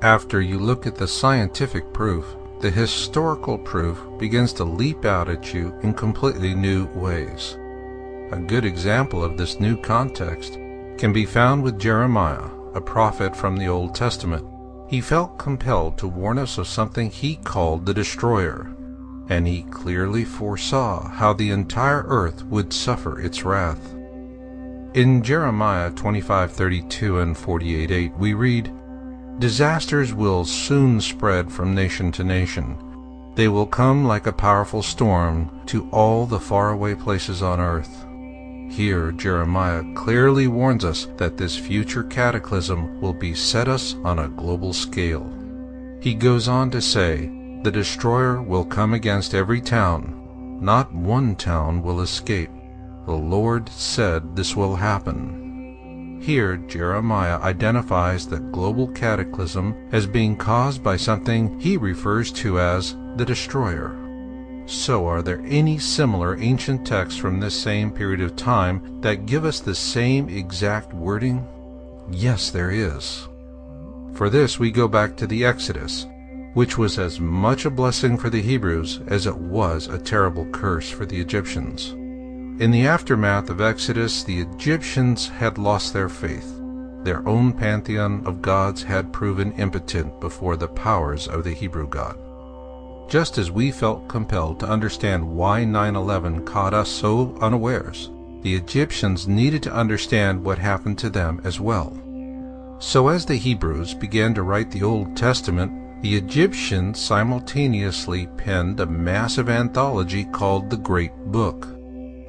After you look at the scientific proof, the historical proof begins to leap out at you in completely new ways. A good example of this new context can be found with Jeremiah, a prophet from the Old Testament. He felt compelled to warn us of something he called the destroyer, and he clearly foresaw how the entire earth would suffer its wrath. In Jeremiah 25:32 and 48:8 we read, "Disasters will soon spread from nation to nation. They will come like a powerful storm to all the faraway places on earth." Here Jeremiah clearly warns us that this future cataclysm will beset us on a global scale. He goes on to say, "The destroyer will come against every town. Not one town will escape. The Lord said this will happen." Here Jeremiah identifies the global cataclysm as being caused by something he refers to as the destroyer. So are there any similar ancient texts from this same period of time that give us the same exact wording? Yes, there is. For this we go back to the Exodus, which was as much a blessing for the Hebrews as it was a terrible curse for the Egyptians. In the aftermath of Exodus, the Egyptians had lost their faith. Their own pantheon of gods had proven impotent before the powers of the Hebrew God. Just as we felt compelled to understand why 9/11 caught us so unawares, the Egyptians needed to understand what happened to them as well. So as the Hebrews began to write the Old Testament, the Egyptians simultaneously penned a massive anthology called the Great Book.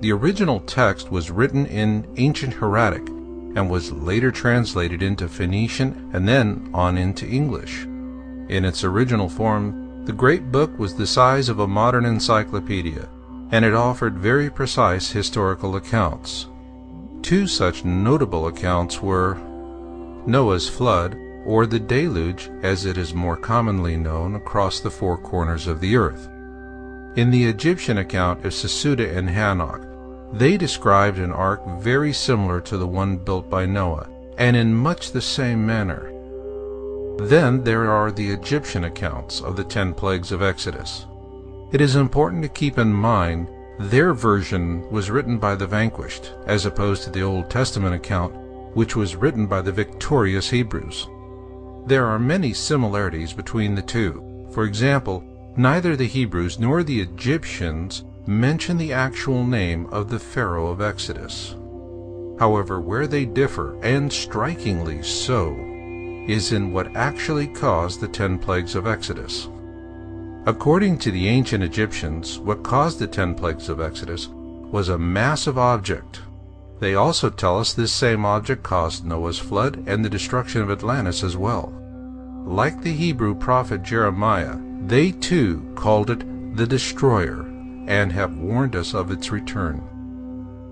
The original text was written in ancient Hieratic and was later translated into Phoenician and then on into English. In its original form, the Great Book was the size of a modern encyclopedia, and it offered very precise historical accounts. Two such notable accounts were Noah's flood, or the deluge as it is more commonly known across the four corners of the earth. In the Egyptian account of Sesuda and Hanok, they described an ark very similar to the one built by Noah, and in much the same manner. Then there are the Egyptian accounts of the 10 plagues of Exodus. It is important to keep in mind their version was written by the vanquished, as opposed to the Old Testament account, which was written by the victorious Hebrews. There are many similarities between the two. For example, neither the Hebrews nor the Egyptians mention the actual name of the Pharaoh of Exodus. However, where they differ, and strikingly so, is in what actually caused the 10 plagues of Exodus. According to the ancient Egyptians, what caused the 10 plagues of Exodus was a massive object. They also tell us this same object caused Noah's flood and the destruction of Atlantis as well. Like the Hebrew prophet Jeremiah, they too called it the destroyer, and have warned us of its return.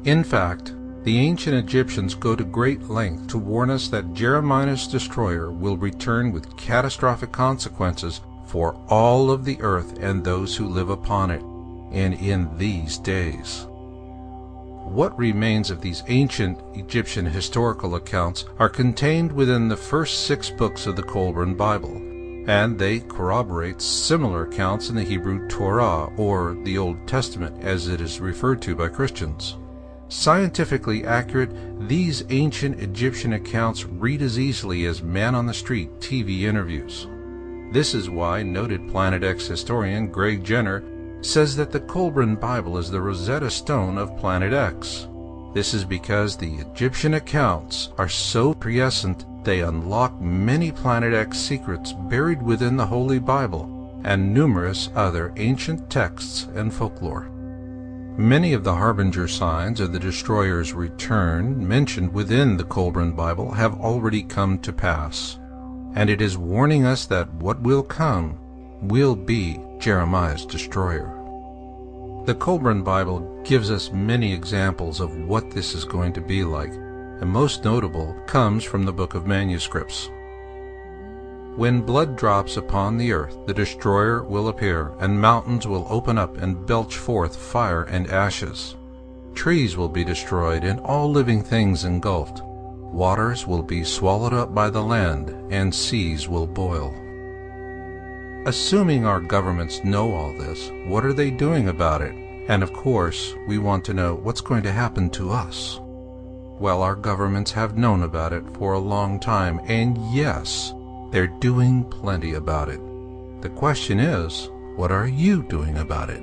In fact, the ancient Egyptians go to great length to warn us that Jeremiah's destroyer will return with catastrophic consequences for all of the earth and those who live upon it, and in these days. What remains of these ancient Egyptian historical accounts are contained within the first 6 books of the Qumran Bible, and they corroborate similar accounts in the Hebrew Torah, or the Old Testament as it is referred to by Christians. Scientifically accurate, these ancient Egyptian accounts read as easily as man-on-the-street TV interviews. This is why noted Planet X historian Greg Jenner says that the Qumran Bible is the Rosetta Stone of Planet X. This is because the Egyptian accounts are so prescient they unlock many Planet X secrets buried within the Holy Bible and numerous other ancient texts and folklore. Many of the harbinger signs of the destroyer's return mentioned within the Qumran Bible have already come to pass. and it is warning us that what will come will be Jeremiah's destroyer. The Colburn Bible gives us many examples of what this is going to be like, and most notable comes from the Book of Manuscripts. When blood drops upon the earth, the destroyer will appear, and mountains will open up and belch forth fire and ashes. Trees will be destroyed, and all living things engulfed. Waters will be swallowed up by the land, and seas will boil. Assuming our governments know all this, what are they doing about it? And of course, we want to know what's going to happen to us. Well, our governments have known about it for a long time, and yes, they're doing plenty about it. The question is, what are you doing about it?